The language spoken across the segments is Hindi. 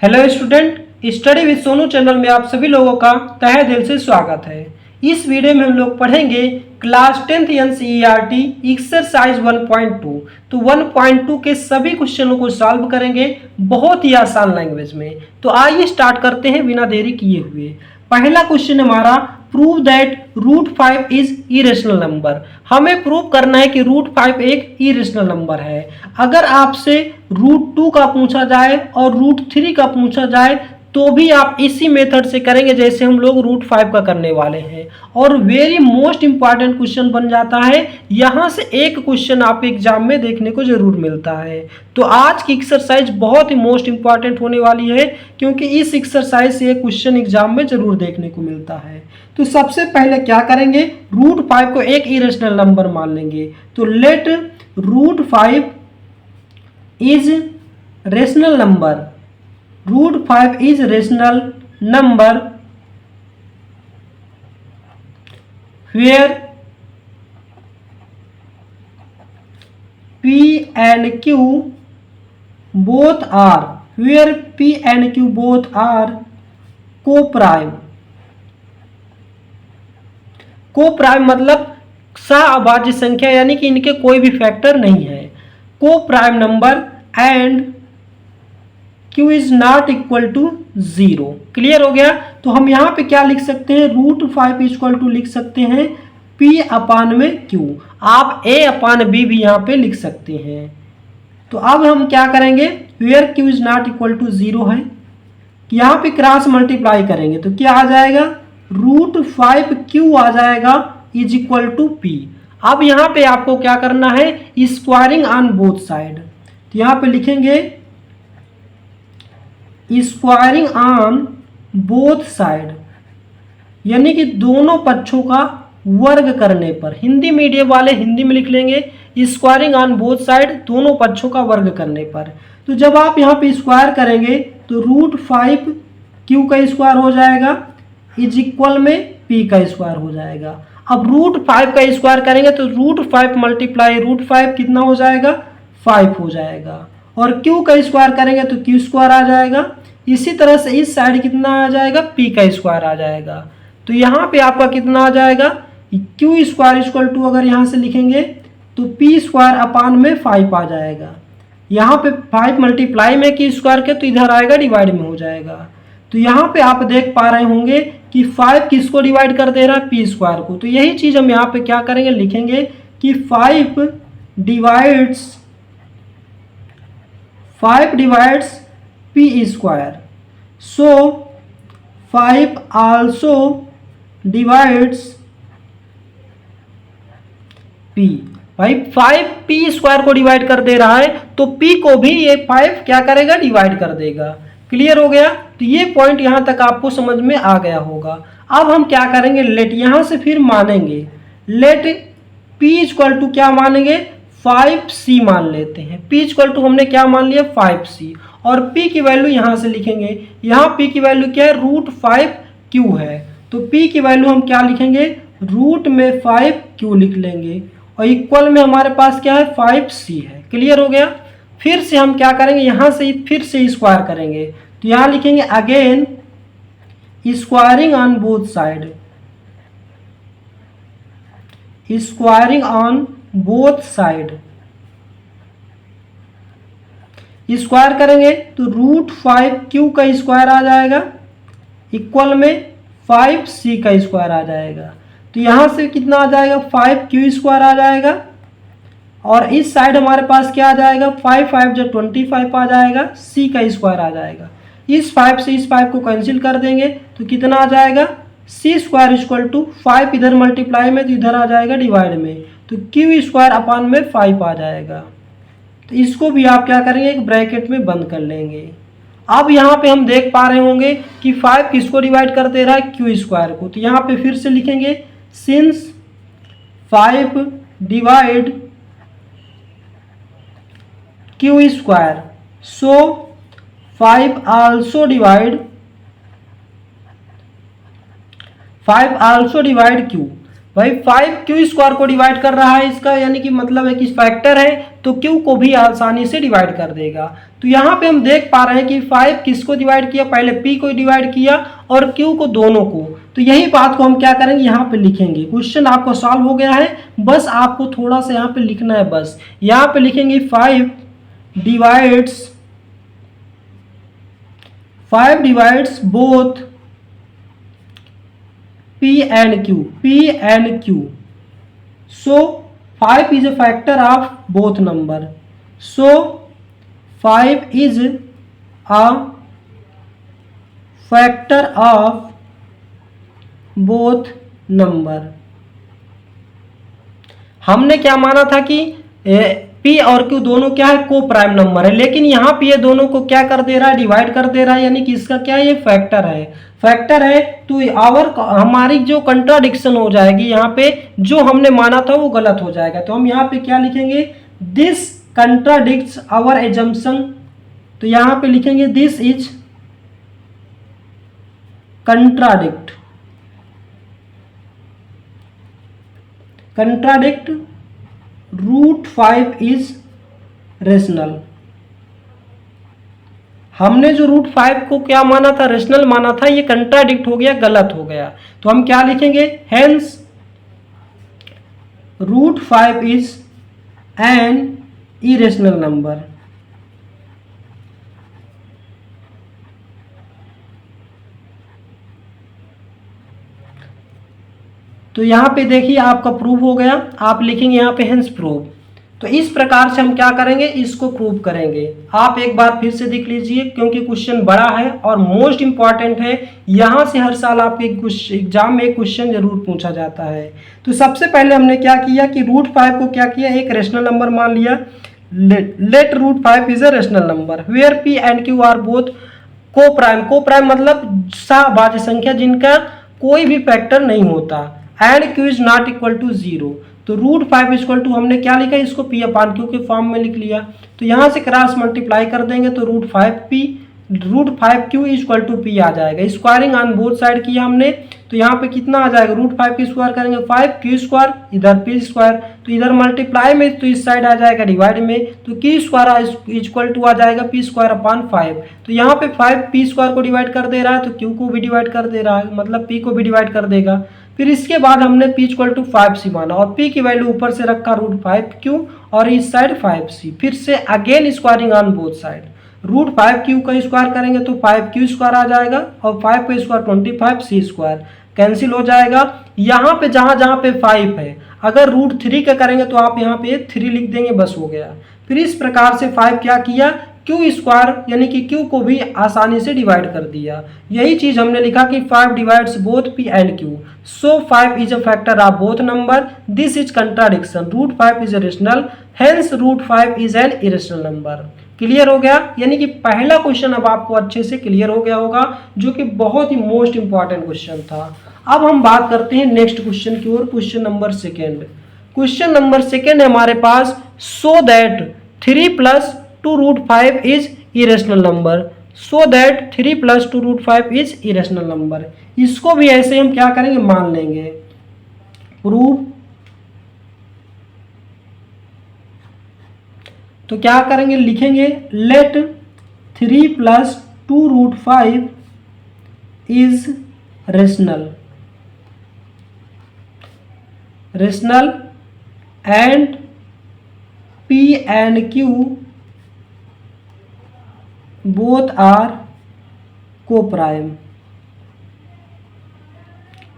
Hello student, study with Sonu channel में आप सभी लोगों का तहे दिल से स्वागत है। इस वीडियो में हम लोग पढ़ेंगे क्लास 10th एनसीईआरटी एक्सरसाइज 1.2। तो 1.2 के सभी क्वेश्चनों को सॉल्व करेंगे बहुत ही आसान लैंग्वेज में। तो आइए स्टार्ट करते हैं बिना देरी किए हुए। पहला क्वेश्चन हमारा, prove that √5 is irrational number. हमें प्रूव करना है कि √5 एक इरेशनल नंबर है। अगर आपसे √2 का पूछा जाए और √3 का पूछा जाए तो भी आप इसी मेथड से करेंगे जैसे हम लोग √5 का करने वाले हैं। और वेरी मोस्ट इंपॉर्टेंट क्वेश्चन बन जाता है। यहाँ से एक क्वेश्चन आप एग्जाम में देखने को जरूर मिलता है। तो आज की एक्सरसाइज बहुत ही मोस्ट इंपॉर्टेंट होने वाली है क्योंकि इस एक्सरसाइज से एक क्वेश्चन एग्जाम में जरूर देखने को मिलता है। तो सबसे पहले क्या करेंगे, √5 को एक इरेशनल नंबर मान लेंगे। तो let √5 is rational number, √5 is rational number where P and Q both are co-prime। Co-prime मतलब सह-अभाज्य संख्या, यानी कि इनके कोई भी फैक्टर नहीं है। Coprime number and Q is not equal to 0। Clear हो गया। तो हम यहाँ पे क्या लिख सकते हैं, √5 इक्वल टू लिख सकते हैं P अपान में Q। आप A अपान B भी यहाँ पे लिख सकते हैं। तो अब हम क्या करेंगे, where Q is not equal to 0 है, यहाँ पे क्रॉस मल्टीप्लाई करेंगे तो क्या आ जाएगा, √5Q आ जाएगा इज इक्वल टू P। अब यहाँ पे आपको क्या करना है, स्क्वायरिंग ऑन बोथ साइड। तो यहाँ पे लिखेंगे स्क्वायरिंग ऑन बोथ साइड, यानी कि दोनों पक्षों का वर्ग करने पर। हिंदी मीडियम वाले हिंदी में लिख लेंगे स्क्वायरिंग ऑन बोथ साइड, दोनों पक्षों का वर्ग करने पर। तो जब आप यहाँ पे स्क्वायर करेंगे तो √5Q का स्क्वायर हो जाएगा इज इक्वल में P का स्क्वायर हो जाएगा। अब √5 का स्क्वायर करेंगे तो √5 मल्टीप्लाई √5 कितना हो जाएगा, 5 हो जाएगा। और Q का स्क्वायर करेंगे तो Q स्क्वायर आ जाएगा। इसी तरह से इस साइड कितना आ जाएगा, P का स्क्वायर आ जाएगा। तो यहाँ पे आपका कितना आ जाएगा, Q स्क्वायर इक्वल टू, अगर यहाँ से लिखेंगे तो P स्क्वायर अपान में 5 आ जाएगा। यहाँ पे 5 मल्टीप्लाई में Q स्क्वायर के तो इधर आएगा डिवाइड में हो जाएगा। तो यहाँ पे आप देख पा रहे होंगे कि 5 किसको डिवाइड कर दे रहा है, P स्क्वायर को। तो यही चीज़ हम यहाँ पे क्या करेंगे, लिखेंगे कि 5 डिवाइड्स P स्क्वायर। सो 5 आल्सो डिवाइड्स P। भाई 5 P स्क्वायर को डिवाइड कर दे रहा है तो P को भी ये 5 क्या करेगा, डिवाइड कर देगा। क्लियर हो गया। तो ये पॉइंट यहाँ तक आपको समझ में आ गया होगा। अब हम क्या करेंगे, लेट यहाँ से फिर मानेंगे, लेट P इक्वल टू क्या मानेंगे, 5C मान लेते हैं। P इक्वल टू हमने क्या मान लिया, 5C। और P की वैल्यू यहाँ से लिखेंगे, यहाँ P की वैल्यू क्या है, √5Q है। तो P की वैल्यू हम क्या लिखेंगे, रूट में 5Q लिख लेंगे और इक्वल में हमारे पास क्या है, 5C है। क्लियर हो गया। फिर से हम क्या करेंगे, यहाँ से फिर से स्क्वायर करेंगे तो यहाँ लिखेंगे again squaring on both side, squaring on both side. Square करेंगे तो √5Q का स्क्वायर आ जाएगा इक्वल में 5C का स्क्वायर आ जाएगा। तो यहाँ से कितना आ जाएगा, 5Q स्क्वायर आ जाएगा। और इस साइड हमारे पास क्या आ जाएगा, 5 5 जो 25 आ जाएगा, C का स्क्वायर आ जाएगा। इस 5 से इस 5 को कैंसिल कर देंगे तो कितना आ जाएगा, C स्क्वायर इक्वल टू 5 इधर मल्टीप्लाई में तो इधर आ जाएगा डिवाइड में, तो Q स्क्वायर अपान में 5 आ जाएगा। तो इसको भी आप क्या करेंगे, एक ब्रैकेट में बंद कर लेंगे। अब यहाँ पे हम देख पा रहे होंगे कि 5 किसको डिवाइड कर दे रहा है, Q स्क्वायर को। तो यहाँ पे फिर से लिखेंगे सिंस 5 डिवाइड Q स्क्वायर, सो 5 आल्सो डिवाइड Q। भाई 5 क्यू स्क्वायर को डिवाइड कर रहा है, इसका यानी कि मतलब है कि फैक्टर है तो क्यू को भी आसानी से डिवाइड कर देगा। तो यहाँ पे हम देख पा रहे हैं कि 5 किसको डिवाइड किया, पहले p को डिवाइड किया और q को, दोनों को। तो यही बात को हम क्या करेंगे, यहाँ पे लिखेंगे। क्वेश्चन आपको सॉल्व हो गया है, बस आपको थोड़ा सा यहाँ पे लिखना है। बस यहाँ पे लिखेंगे 5 divides both P and Q. So 5 is a factor of both number. So 5 is a factor of both number. हमने क्या माना था कि P और Q दोनों क्या है, को प्राइम नंबर है, लेकिन यहाँ पे ये दोनों को क्या कर दे रहा है, डिवाइड कर दे रहा है, यानी कि इसका क्या है, ये फैक्टर है। तो हमारी जो कंट्राडिक्शन हो जाएगी यहाँ पे, जो हमने माना था वो गलत हो जाएगा। तो हम यहाँ पे क्या लिखेंगे, दिस कंट्राडिक्ट्स आवर एजम्पशन। तो यहाँ पे लिखेंगे this is contradict root 5 is rational. हमने जो रूट 5 को क्या माना था, रेशनल माना था, ये कंट्राडिक्ट हो गया, गलत हो गया। तो हम क्या लिखेंगे, hence root 5 is an irrational number. तो यहाँ पे देखिए आपका प्रूव हो गया, आप लिखेंगे यहाँ पे हेंस प्रूव। तो इस प्रकार से हम क्या करेंगे, इसको प्रूव करेंगे। आप एक बार फिर से देख लीजिए, क्योंकि क्वेश्चन बड़ा है और मोस्ट इंपॉर्टेंट है। यहाँ से हर साल आपके एग्जाम में क्वेश्चन जरूर पूछा जाता है। तो सबसे पहले हमने क्या किया कि रूट 5 को क्या किया, एक रेशनल नंबर मान लिया। Let root 5 is a rational number where P and Q are both coprime मतलब सहभाज्य संख्या जिनका कोई भी फैक्टर नहीं होता, and Q is not equal to 0। तो रूट 5 इक्वल टू हमने क्या लिखा, इसको P अपान Q के फॉर्म में लिख लिया। तो यहाँ से क्रॉस मल्टीप्लाई कर देंगे तो root 5Q equal to P आ जाएगा। स्क्वायरिंग ऑन बोथ साइड किया हमने, तो यहाँ पे कितना आ जाएगा, रूट 5 की स्क्वायर करेंगे 5Q स्क्वायर, इधर P स्क्वायर, तो इधर मल्टीप्लाई में तो इस साइड आ जाएगा डिवाइड में, तो Q स्क्वायर इक्वल टू आ जाएगा P स्क्वायर अपान 5। तो यहाँ पे 5 P स्क्वायर को डिवाइड कर दे रहा है, तो Q को भी डिवाइड कर दे रहा है, मतलब P को भी डिवाइड कर देगा। फिर इसके बाद हमने P इक्वल टू 5C माना और P की वैल्यू ऊपर से रखा रूट 5Q और इस साइड 5C। फिर से again squaring on both side, root 5Q का स्क्वायर करेंगे तो 5Q स्क्वायर आ जाएगा और 5 का स्क्वायर 25C स्क्वायर, कैंसिल हो जाएगा। यहाँ पे जहाँ पे 5 है, अगर रूट 3 का करेंगे तो आप यहाँ पे 3 लिख देंगे, बस हो गया। फिर इस प्रकार से 5 क्या किया, Q स्क्वायर यानी कि Q को भी आसानी से डिवाइड कर दिया। यही चीज हमने लिखा कि 5 divides both P and Q, so 5 is a factor of both number, this is contradiction, root 5 is rational, hence root 5 is an irrational number. Clear हो गया, यानी कि पहला क्वेश्चन अब आपको अच्छे से क्लियर हो गया होगा, जो कि बहुत ही मोस्ट इंपॉर्टेंट क्वेश्चन था। अब हम बात करते हैं नेक्स्ट क्वेश्चन की ओर, question number second. Question number second है हमारे पास, so that 3 + 2 root 5 is irrational number, so that 3 + 2 root 5 is irrational number. इसको भी ऐसे हम क्या करेंगे, मान लेंगे, प्रूव। तो क्या करेंगे, लिखेंगे let 3 + 2 root 5 is rational and P and Q both are coprime.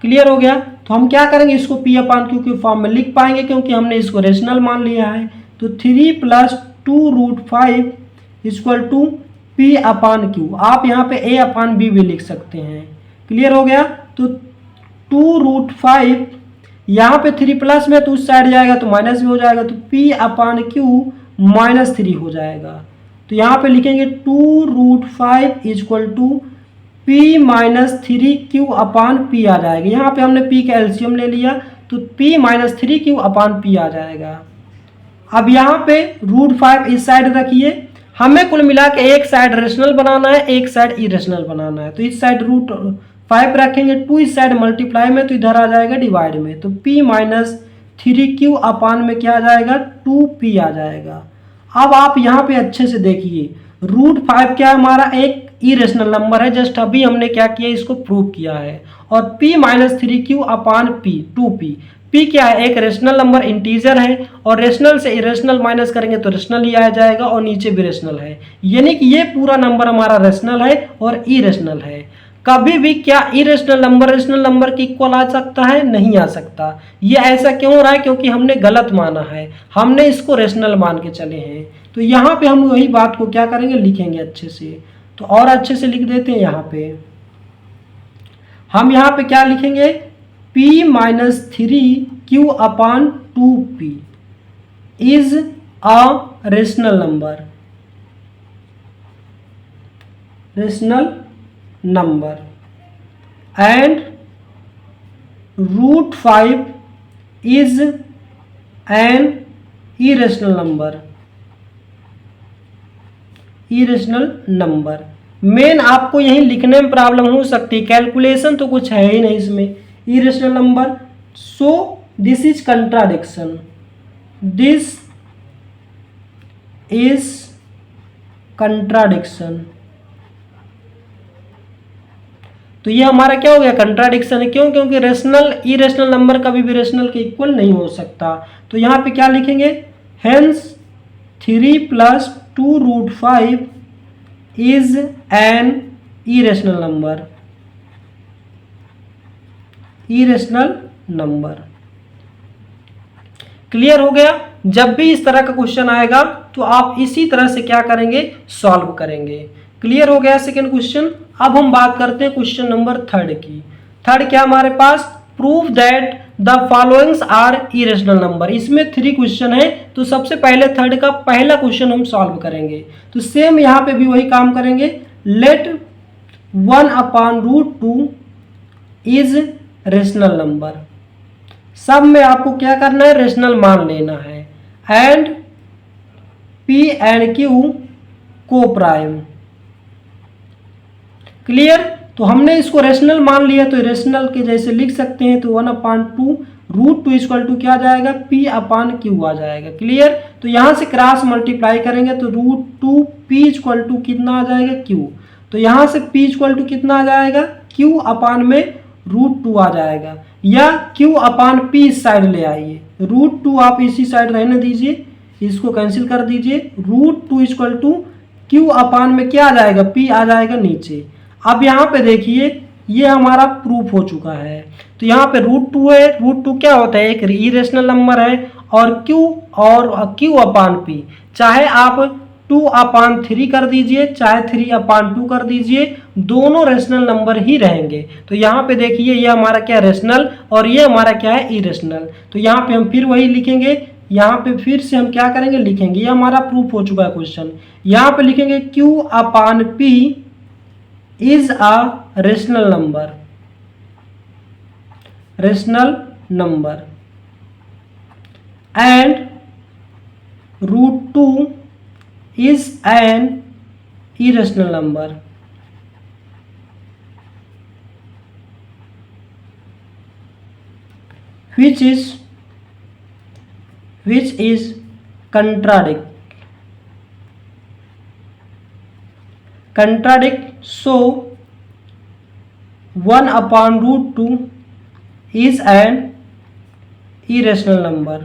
Clear हो गया। तो हम क्या करेंगे, इसको P अपान Q के फॉर्म में लिख पाएंगे, क्योंकि हमने इसको रेशनल मान लिया है। तो 3 + 2 root 5 equal to P upon Q, आप यहाँ पे A अपान B भी लिख सकते हैं। क्लियर हो गया। तो 2 रूट 5 यहाँ पे 3 प्लस में, तो उस साइड जाएगा तो माइनस भी हो जाएगा, तो P अपान Q -3 हो जाएगा। तो यहाँ पे लिखेंगे 2 root 5 equal to P - 3Q upon P आ जाएगा। यहाँ पे हमने P का एलसीएम ले लिया, तो P - 3Q अपान P आ जाएगा। अब यहाँ पे रूट 5 इस साइड रखिए, हमें कुल मिला के एक साइड रेशनल बनाना है, एक साइड इरेशनल बनाना है। तो इस साइड रूट 5 रखेंगे 2 इस साइड मल्टीप्लाई में, तो इधर आ जाएगा डिवाइड में, तो p माइनस 3q अपान में क्या आ जाएगा 2p आ जाएगा। अब आप यहाँ पे अच्छे से देखिए, √5 क्या हमारा एक इरेशनल नंबर है, जस्ट अभी हमने क्या किया इसको प्रूव किया है। और p minus 3q upon p 2p, p क्या है एक रेशनल नंबर इंटीजर है, और रेशनल से इरेशनल माइनस करेंगे तो रेशनल ही आ जाएगा, और नीचे भी रेशनल है, यानी कि ये पूरा नंबर हमारा रेशनल है और इरेशनल है। कभी भी क्या इरेशनल नंबर रेशनल नंबर के इक्वल आ सकता है? नहीं आ सकता। ये ऐसा क्यों हो रहा है? क्योंकि हमने गलत माना है, हमने इसको रेशनल मान के चले हैं। तो यहाँ पे हम वही बात को क्या करेंगे, लिखेंगे अच्छे से। तो और अच्छे से लिख देते हैं। यहाँ पे हम यहाँ पे क्या लिखेंगे, p minus 3q upon 2p is a rational number, and √5 is an irrational number। Main आपको यही लिखने में प्रॉब्लम हो सकती है, कैलकुलेशन तो कुछ है ही नहीं इसमें, irrational number. So this is contradiction, this is contradiction. तो ये हमारा क्या हो गया, कंट्राडिक्शन है। क्यों? क्योंकि रेशनल इरेशनल नंबर कभी भी रेशनल के इक्वल नहीं हो सकता। तो यहाँ पे क्या लिखेंगे, hence 3 + 2√5 is an irrational number. Clear हो गया? जब भी इस तरह का क्वेश्चन आएगा तो आप इसी तरह से क्या करेंगे, सॉल्व करेंगे। क्लियर हो गया सेकंड क्वेश्चन। अब हम बात करते हैं क्वेश्चन नंबर 3 की। थर्ड क्या हमारे पास, prove that the followings are irrational number. इसमें 3 क्वेश्चन है, तो सबसे पहले थर्ड का पहला क्वेश्चन हम सॉल्व करेंगे। तो सेम यहाँ पे भी वही काम करेंगे, लेट 1/√2 इज रेशनल नंबर। सब में आपको क्या करना है, रेशनल मान लेना है, and p and q coprime. Clear? तो हमने इसको रेशनल मान लिया, तो रेशनल के जैसे लिख सकते हैं। तो 1/2 √2 क्या आ जाएगा, p/q आ जाएगा। क्लियर? तो यहाँ से क्रॉस मल्टीप्लाई करेंगे तो √2p कितना आ जाएगा, q। तो यहाँ से p कितना आ जाएगा, q में √2 आ जाएगा, या q/p इस साइड ले आइए, √2 आप इसी साइड रहने दीजिए, इसको कैंसिल कर दीजिए। √2 q में क्या आ जाएगा, p आ जाएगा नीचे। अब यहाँ पे देखिए, ये हमारा प्रूफ हो चुका है। तो यहाँ पे √2 है, √2 क्या होता है, एक इरेशनल नंबर है, और q/p, चाहे आप 2/3 कर दीजिए, चाहे 3/2 कर दीजिए, दोनों रेशनल नंबर ही रहेंगे। तो यहाँ पे देखिए, ये हमारा क्या रेशनल, और ये हमारा क्या है, इरेशनल। तो यहाँ पे हम फिर वही लिखेंगे, यहाँ पे फिर से हम क्या करेंगे, लिखेंगे। ये हमारा प्रूफ हो चुका है क्वेश्चन। यहाँ पे लिखेंगे q/p is a rational number and √2 is an irrational number। which is contradict, so 1/√2 is an irrational number।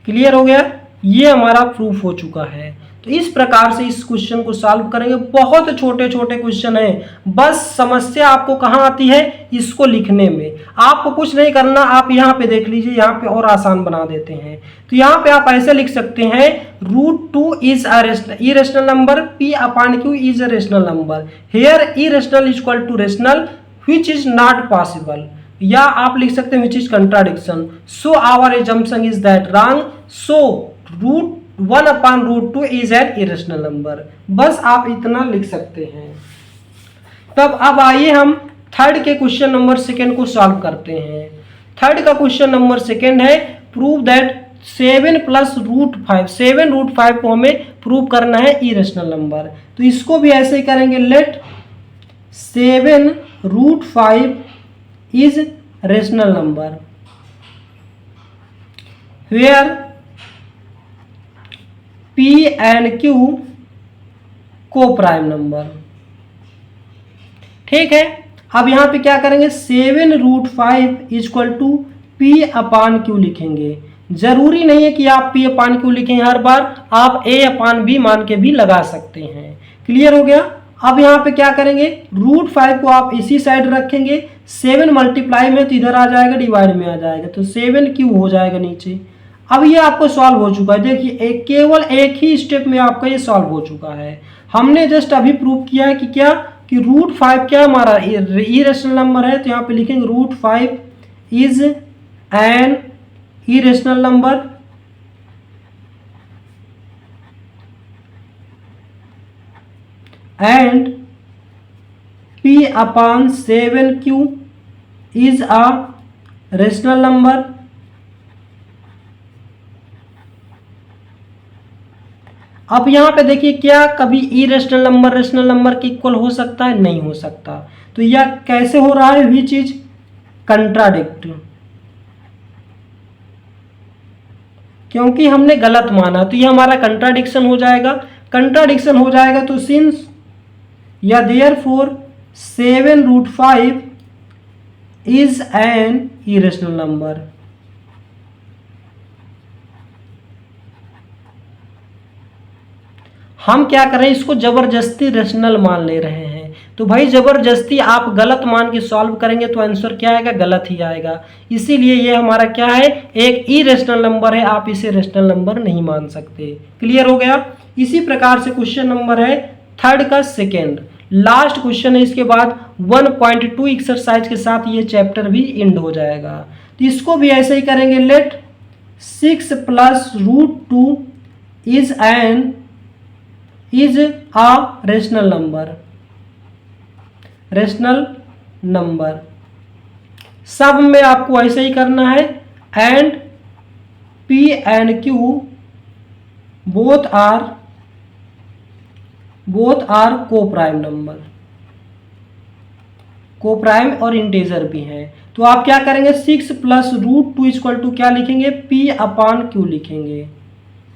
Clear हो गया? ये हमारा प्रूफ हो चुका है। तो इस प्रकार से इस क्वेश्चन को सॉल्व करेंगे। बहुत छोटे छोटे क्वेश्चन हैं, बस समस्या आपको कहाँ आती है, इसको लिखने में। आपको कुछ नहीं करना, आप यहाँ पे देख लीजिए, यहाँ पे और आसान बना देते हैं। तो यहाँ पे आप ऐसे लिख सकते हैं, √2 is a irrational number, p/q is a rational number, here irrational equal to rational which is not possible, या आप लिख सकते हैं which is contradiction. So our assumption is that wrong, so 1/√2 is an irrational number. बस आप इतना लिख सकते हैं। तब अब आइए हम थर्ड के क्वेश्चन नंबर 2 को सॉल्व करते हैं। थर्ड का क्वेश्चन नंबर 2 है, प्रूव दैट 7 + √5, 7 √5 को हमें प्रूव करना है इरेशनल नंबर। तो इसको भी ऐसे ही करेंगे, let 7√5 is rational number where P and Q coprime number. ठीक है, अब यहां पे क्या करेंगे, 7√5 equal to P upon Q लिखेंगे। जरूरी नहीं है कि आप P अपान Q लिखें हर बार, आप A अपान B मान के भी लगा सकते हैं। क्लियर हो गया। अब यहाँ पे क्या करेंगे, √5 को आप इसी साइड रखेंगे, 7 मल्टीप्लाई में तो इधर आ जाएगा, डिवाइड में आ जाएगा, तो 7Q हो जाएगा नीचे। अब ये आपको सॉल्व हो चुका है। देखिए केवल एक ही स्टेप में आपका ये सॉल्व हो चुका है। हमने जस्ट अभी प्रूव किया है कि क्या, कि √5 क्या हमारा इरेशनल नंबर है, तो यहाँ पे लिखेंगे √5 is an irrational number and P upon 7Q is a rational number. अब यहाँ पे देखिए, क्या कभी इरेशनल नंबर रेशनल नंबर के इक्वल हो सकता है? नहीं हो सकता। तो यह कैसे हो रहा है, विच इज कंट्राडिक्ट, क्योंकि हमने गलत माना, तो यह हमारा कंट्राडिक्शन हो जाएगा। कंट्राडिक्शन हो जाएगा तो सिंस या therefore 7√5 is an irrational number. हम क्या कर रहे हैं, इसको जबरदस्ती रेशनल मान ले रहे हैं। तो भाई जबरदस्ती आप गलत मान के सॉल्व करेंगे तो आंसर क्या आएगा, गलत ही आएगा। इसीलिए ये हमारा क्या है, एक इरेशनल नंबर है, आप इसे रेशनल नंबर नहीं मान सकते। क्लियर हो गया। इसी प्रकार से क्वेश्चन नंबर है थर्ड का सेकेंड, लास्ट क्वेश्चन है। इसके बाद 1.2 एक्सरसाइज के साथ ये चैप्टर भी एंड हो जाएगा। तो इसको भी ऐसे ही करेंगे, let 6 + √2 is a rational number. Rational number सब में आपको ऐसे ही करना है, and P and Q both are coprime number, coprime और इंटीजर भी हैं। तो आप क्या करेंगे, 6 + √2 इक्वल टू क्या लिखेंगे, P अपान Q लिखेंगे।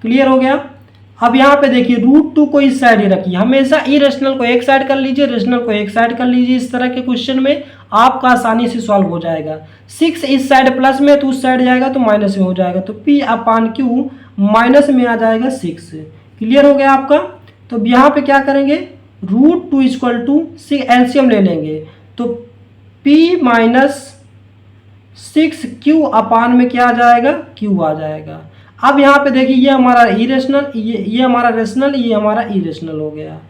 क्लियर हो गया। अब यहाँ पे देखिए √2 को इस साइड ही रखिए, हमेशा इरेशनल को एक साइड कर लीजिए, रेशनल को एक साइड कर लीजिए। इस तरह के क्वेश्चन में आपका आसानी से सॉल्व हो जाएगा। 6 इस साइड प्लस में तो उस साइड जाएगा तो माइनस में हो जाएगा, तो P अपान Q माइनस में आ जाएगा 6। क्लियर हो गया आपका। तो यहाँ पे क्या करेंगे, √2 इक्वल टू एलसीएम ले लेंगे, तो P - 6Q अपान में क्या आ जाएगा, Q आ जाएगा। अब यहाँ पे देखिए ये हमारा इरेशनल, ये हमारा रेशनल, ये हमारा इरेशनल हो गया।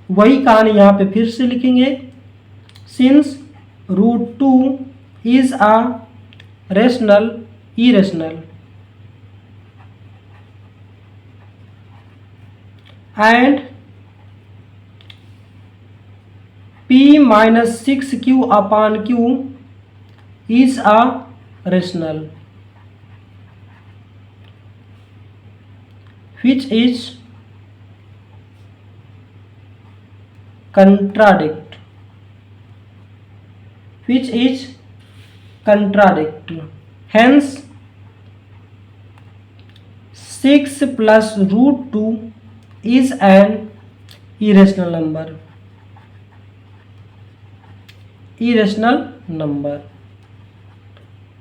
वही कहानी यहाँ पे फिर से लिखेंगे, since √2 is a rational irrational and P - 6Q upon Q is a rational which is contradict, hence 6 + √2 is an irrational number,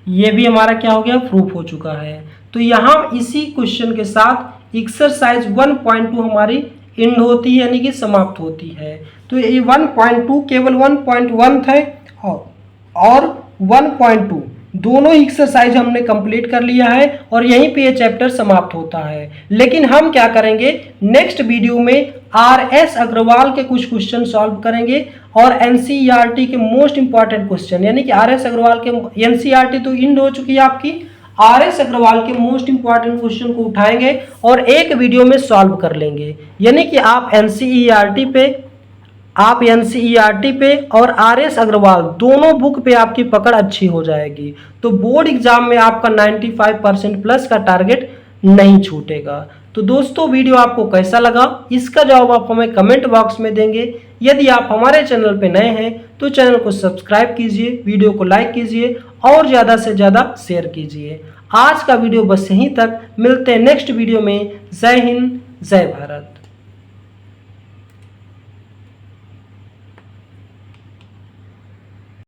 ये भी हमारा क्या हो गया, प्रूफ हो चुका है। तो यहाँ इसी क्वेश्चन के साथ एक्सरसाइज 1.2 हमारी एंड होती है, यानी कि समाप्त होती है। तो ये 1.2 केवल 1.1 था और 1.2 दोनों एक्सरसाइज हमने कंप्लीट कर लिया है और यहीं पे ये चैप्टर समाप्त होता है। लेकिन हम क्या करेंगे, नेक्स्ट वीडियो में RS अग्रवाल के कुछ क्वेश्चन सॉल्व करेंगे और NCERT के मोस्ट इंपॉर्टेंट क्वेश्चन, यानी कि RS अग्रवाल के NCERT तो एंड हो चुकी है आपकी, RS अग्रवाल के मोस्ट इंपॉर्टेंट क्वेश्चन को उठाएंगे और एक वीडियो में सॉल्व कर लेंगे। यानी कि आप NCERT पे और RS अग्रवाल दोनों बुक पे आपकी पकड़ अच्छी हो जाएगी। तो बोर्ड एग्जाम में आपका 95% प्लस का टारगेट नहीं छूटेगा। तो दोस्तों वीडियो आपको कैसा लगा इसका जवाब आप हमें कमेंट बॉक्स में देंगे। यदि आप हमारे चैनल पर नए हैं तो चैनल को सब्सक्राइब कीजिए, वीडियो को लाइक कीजिए और ज़्यादा से ज़्यादा शेयर कीजिए। आज का वीडियो बस यहीं तक, मिलते हैं नेक्स्ट वीडियो में। जय हिंद, जय भारत।